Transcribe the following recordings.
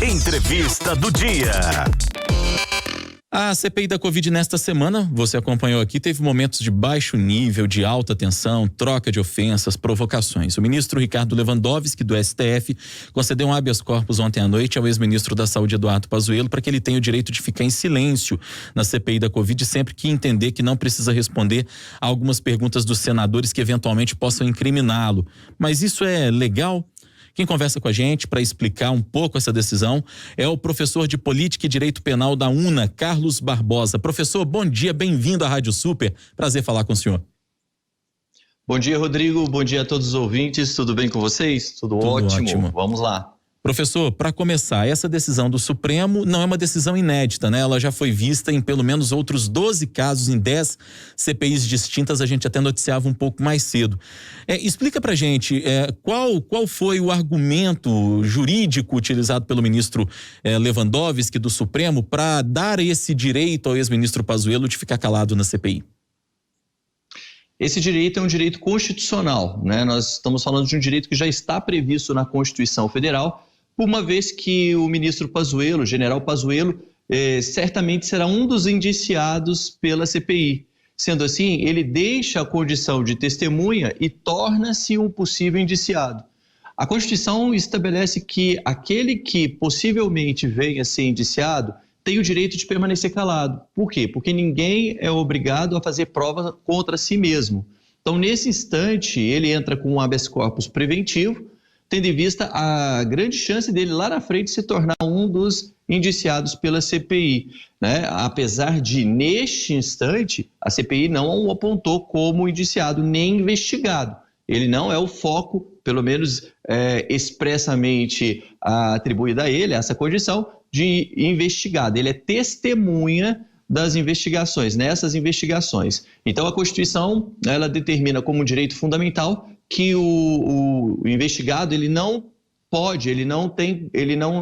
Entrevista do dia. A CPI da Covid nesta semana, você acompanhou aqui, teve momentos de baixo nível, de alta tensão, troca de ofensas, provocações. O ministro Ricardo Lewandowski, do STF, concedeu um habeas corpus ontem à noite ao ex-ministro da Saúde, Eduardo Pazuello, para que ele tenha o direito de ficar em silêncio na CPI da Covid, sempre que entender que não precisa responder a algumas perguntas dos senadores que eventualmente possam incriminá-lo. Mas isso é legal? Quem conversa com a gente para explicar um pouco essa decisão é o professor de Política e Direito Penal da UNA, Carlos Barbosa. Professor, bom dia, bem-vindo à Rádio Super. Prazer falar com o senhor. Bom dia, Rodrigo. Bom dia a todos os ouvintes. Tudo bem com vocês? Tudo ótimo. Vamos lá. Professor, para começar, essa decisão do Supremo não é uma decisão inédita, né? Ela já foi vista em pelo menos outros 12 casos, em 10 CPIs distintas, a gente até noticiava um pouco mais cedo. Explica pra gente qual foi o argumento jurídico utilizado pelo ministro Lewandowski do Supremo para dar esse direito ao ex-ministro Pazuello de ficar calado na CPI. Esse direito é um direito constitucional, né? Nós estamos falando de um direito que já está previsto na Constituição Federal, uma vez que o ministro Pazuello, o general Pazuello, certamente será um dos indiciados pela CPI. Sendo assim, ele deixa a condição de testemunha e torna-se um possível indiciado. A Constituição estabelece que aquele que possivelmente venha a ser indiciado tem o direito de permanecer calado. Por quê? Porque ninguém é obrigado a fazer prova contra si mesmo. Então, nesse instante, ele entra com um habeas corpus preventivo, tendo em vista a grande chance dele lá na frente se tornar um dos indiciados pela CPI, né? Apesar de, neste instante, a CPI não o apontou como indiciado nem investigado. Ele não é o foco, pelo menos expressamente atribuída a ele essa condição de investigado. Ele é testemunha das investigações, nessas investigações. Então, a Constituição, ela determina como direito fundamental que o investigado, ele não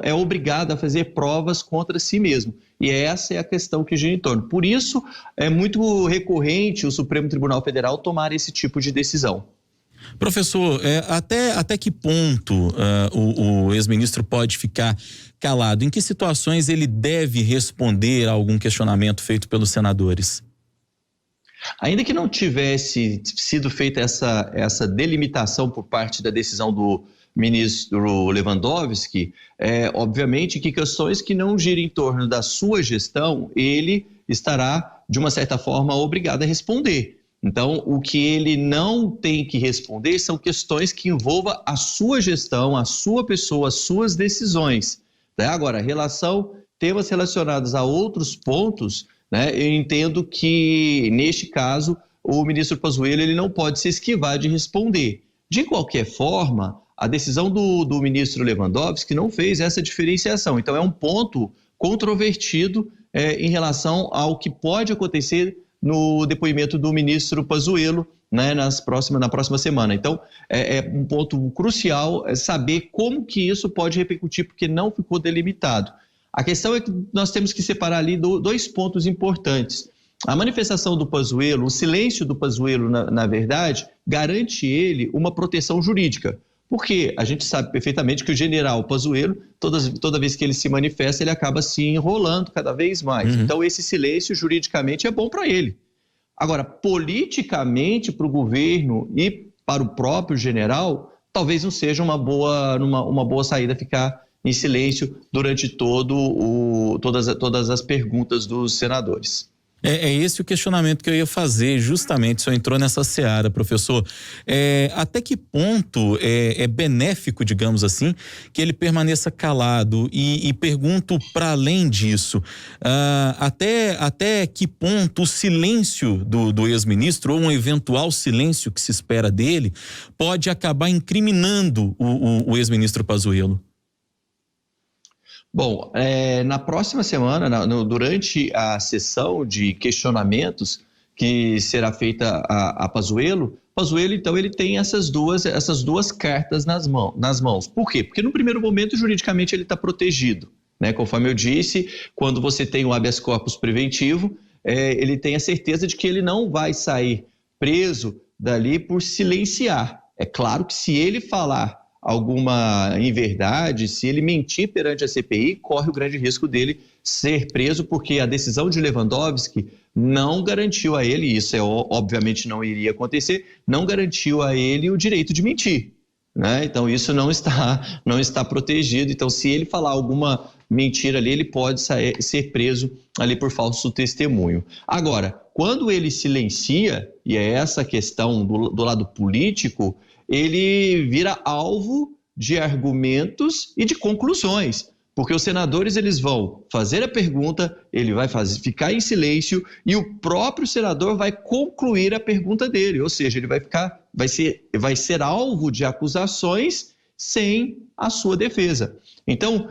é obrigado a fazer provas contra si mesmo. E essa é a questão que gira em torno. Por isso, é muito recorrente o Supremo Tribunal Federal tomar esse tipo de decisão. Professor, até que ponto o ex-ministro pode ficar calado? Em que situações ele deve responder a algum questionamento feito pelos senadores? Ainda que não tivesse sido feita essa delimitação por parte da decisão do ministro Lewandowski, obviamente que questões que não girem em torno da sua gestão, ele estará, de uma certa forma, obrigado a responder. Então, o que ele não tem que responder são questões que envolvam a sua gestão, a sua pessoa, as suas decisões. Né? Agora, temas relacionados a outros pontos, né, eu entendo que, neste caso, o ministro Pazuello ele não pode se esquivar de responder. De qualquer forma, a decisão do ministro Lewandowski não fez essa diferenciação. Então, é um ponto controvertido em relação ao que pode acontecer no depoimento do ministro Pazuello, né, na próxima semana. Então, é um ponto crucial saber como que isso pode repercutir, porque não ficou delimitado. A questão é que nós temos que separar ali dois pontos importantes. A manifestação do Pazuello, o silêncio do Pazuello, na verdade, garante ele uma proteção jurídica. Porque a gente sabe perfeitamente que o general Pazuello, toda vez que ele se manifesta, ele acaba se enrolando cada vez mais. Então, esse silêncio, juridicamente, é bom para ele. Agora, politicamente, para o governo e para o próprio general, talvez não seja uma boa saída ficar em silêncio durante todas as perguntas dos senadores. É esse o questionamento que eu ia fazer, justamente, o senhor entrou nessa seara, professor. Até que ponto é benéfico, digamos assim, que ele permaneça calado? E pergunto para além disso, até que ponto o silêncio do ex-ministro, ou um eventual silêncio que se espera dele, pode acabar incriminando o ex-ministro Pazuello? Bom, na próxima semana, durante a sessão de questionamentos que será feita a Pazuello, então, ele tem essas duas cartas nas mãos. Por quê? Porque no primeiro momento, juridicamente, ele está protegido, né? Conforme eu disse, quando você tem um habeas corpus preventivo, ele tem a certeza de que ele não vai sair preso dali por silenciar. É claro que se ele falar alguma inverdade, se ele mentir perante a CPI, corre o grande risco dele ser preso, porque a decisão de Lewandowski não garantiu a ele, isso obviamente não iria acontecer, não garantiu a ele o direito de mentir, né? Então isso não está protegido. Então, se ele falar alguma mentira ali, ele pode ser preso ali por falso testemunho. Agora, quando ele silencia, e é essa a questão do lado político, ele vira alvo de argumentos e de conclusões, porque os senadores eles vão fazer a pergunta, ele vai ficar em silêncio e o próprio senador vai concluir a pergunta dele, ou seja, ele vai ser alvo de acusações sem a sua defesa. Então,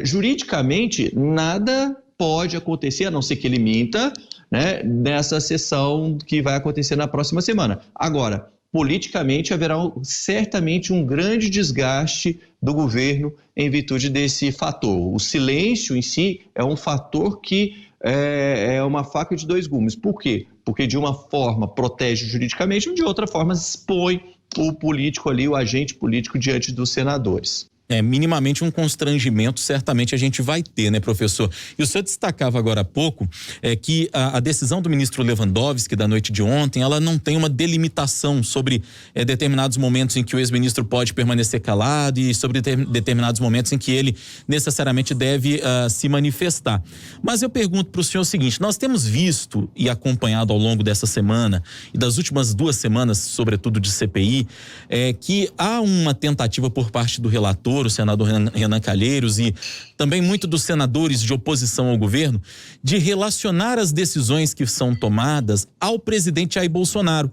juridicamente, nada pode acontecer, a não ser que ele minta, né, nessa sessão que vai acontecer na próxima semana. Agora, politicamente haverá certamente um grande desgaste do governo em virtude desse fator. O silêncio em si é um fator que é uma faca de dois gumes. Por quê? Porque de uma forma protege juridicamente e de outra forma expõe o político ali, o agente político diante dos senadores. Minimamente um constrangimento certamente a gente vai ter, né, professor? E o senhor destacava agora há pouco que a decisão do ministro Lewandowski da noite de ontem, ela não tem uma delimitação sobre determinados momentos em que o ex-ministro pode permanecer calado e sobre determinados momentos em que ele necessariamente deve se manifestar. Mas eu pergunto para o senhor o seguinte: nós temos visto e acompanhado ao longo dessa semana e das últimas 2 semanas, sobretudo de CPI, que há uma tentativa por parte do relator, o senador Renan Calheiros, e também muito dos senadores de oposição ao governo, de relacionar as decisões que são tomadas ao presidente Jair Bolsonaro.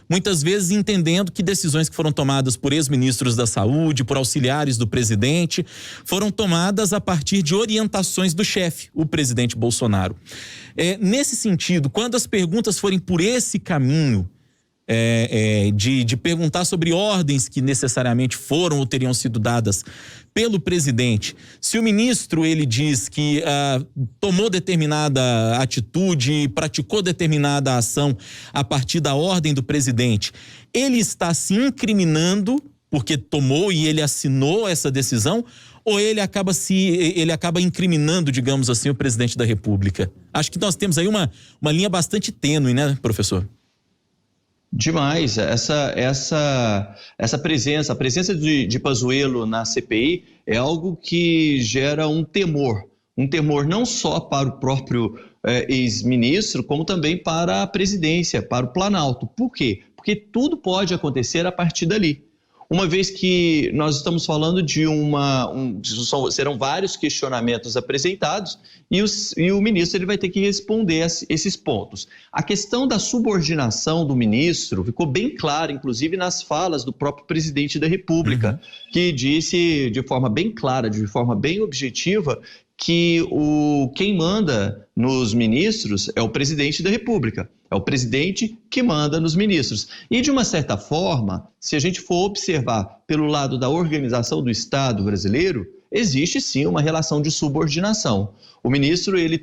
Muitas vezes entendendo que decisões que foram tomadas por ex-ministros da saúde, por auxiliares do presidente, foram tomadas a partir de orientações do chefe, o presidente Bolsonaro. Nesse sentido, quando as perguntas forem por esse caminho, de perguntar sobre ordens que necessariamente foram ou teriam sido dadas pelo presidente, se o ministro ele diz que tomou determinada atitude, praticou determinada ação a partir da ordem do presidente, ele está se incriminando porque tomou e ele assinou essa decisão, ou ele acaba incriminando, digamos assim, o presidente da República? Acho que nós temos aí uma linha bastante tênue, né, professor? Demais. A presença de Pazuello na CPI é algo que gera um temor não só para o próprio ex-ministro, como também para a presidência, para o Planalto. Por quê? Porque tudo pode acontecer a partir dali. Uma vez que nós estamos falando de serão vários questionamentos apresentados e o ministro ele vai ter que responder esses pontos. A questão da subordinação do ministro ficou bem clara, inclusive nas falas do próprio presidente da República, que disse de forma bem clara, de forma bem objetiva, que quem manda nos ministros é o presidente da República. É o presidente que manda nos ministros. E, de uma certa forma, se a gente for observar pelo lado da organização do Estado brasileiro, existe sim uma relação de subordinação. O ministro, ele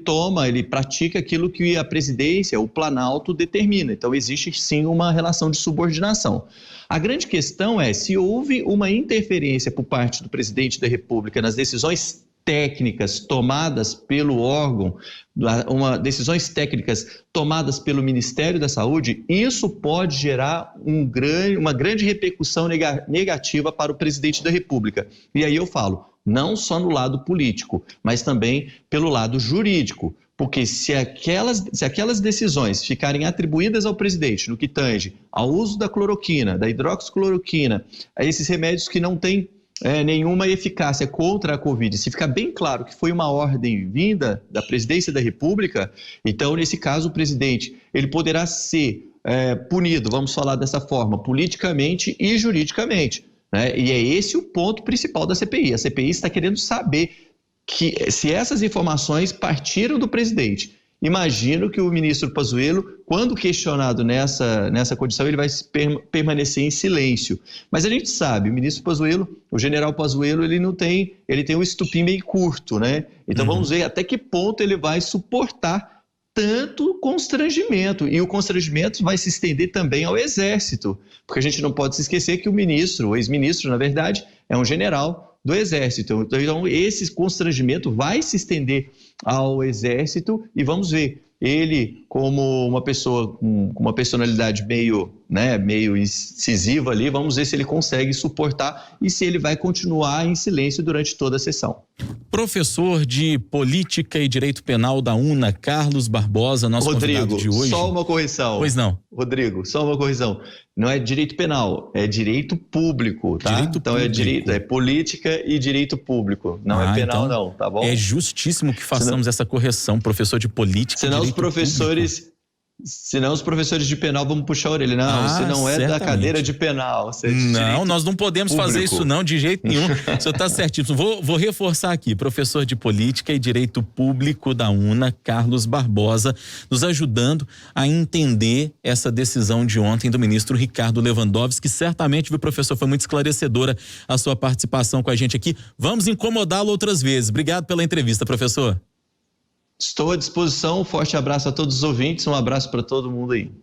pratica aquilo que a presidência, o Planalto, determina. Então, existe sim uma relação de subordinação. A grande questão é se houve uma interferência por parte do presidente da República nas decisões técnicas tomadas pelo órgão, decisões técnicas tomadas pelo Ministério da Saúde, isso pode gerar uma grande repercussão negativa para o presidente da República. E aí eu falo, não só no lado político, mas também pelo lado jurídico. Porque se aquelas decisões ficarem atribuídas ao presidente no que tange ao uso da cloroquina, da hidroxicloroquina, a esses remédios que não têm nenhuma eficácia contra a Covid, se ficar bem claro que foi uma ordem vinda da presidência da República, então, nesse caso, o presidente ele poderá ser punido, vamos falar dessa forma, politicamente e juridicamente, né? E é esse o ponto principal da CPI. A CPI está querendo saber que se essas informações partiram do presidente. Imagino que o ministro Pazuello, quando questionado nessa condição, ele vai permanecer em silêncio. Mas a gente sabe, o ministro Pazuello, o general Pazuello, ele tem um estupim meio curto, né? Então vamos ver até que ponto ele vai suportar tanto constrangimento. E o constrangimento vai se estender também ao Exército, porque a gente não pode se esquecer que o ministro, o ex-ministro, na verdade, é um general do Exército. Então, esse constrangimento vai se estender ao Exército e vamos ver. Ele, como uma pessoa com uma personalidade meio incisiva ali, vamos ver se ele consegue suportar e se ele vai continuar em silêncio durante toda a sessão. Professor de Política e Direito Penal da UNA, Carlos Barbosa, nosso convidado de hoje. Só uma correção. Pois não. Rodrigo, só uma correção. Não é direito penal, é direito público, tá? Direito então público. é política e direito público. Não é penal, então não, tá bom? É justíssimo que façamos essa correção, professor de Política e Direito Público. Senão os professores de penal vão puxar a orelha. Não, você não é da cadeira de penal. Você é de não, nós não podemos fazer isso não, de jeito nenhum. O senhor está certíssimo. Vou reforçar aqui. Professor de Política e Direito Público da UNA, Carlos Barbosa, nos ajudando a entender essa decisão de ontem do ministro Ricardo Lewandowski, que certamente, viu, professor, foi muito esclarecedora a sua participação com a gente aqui. Vamos incomodá-lo outras vezes. Obrigado pela entrevista, professor. Estou à disposição. Um forte abraço a todos os ouvintes. Um abraço para todo mundo aí.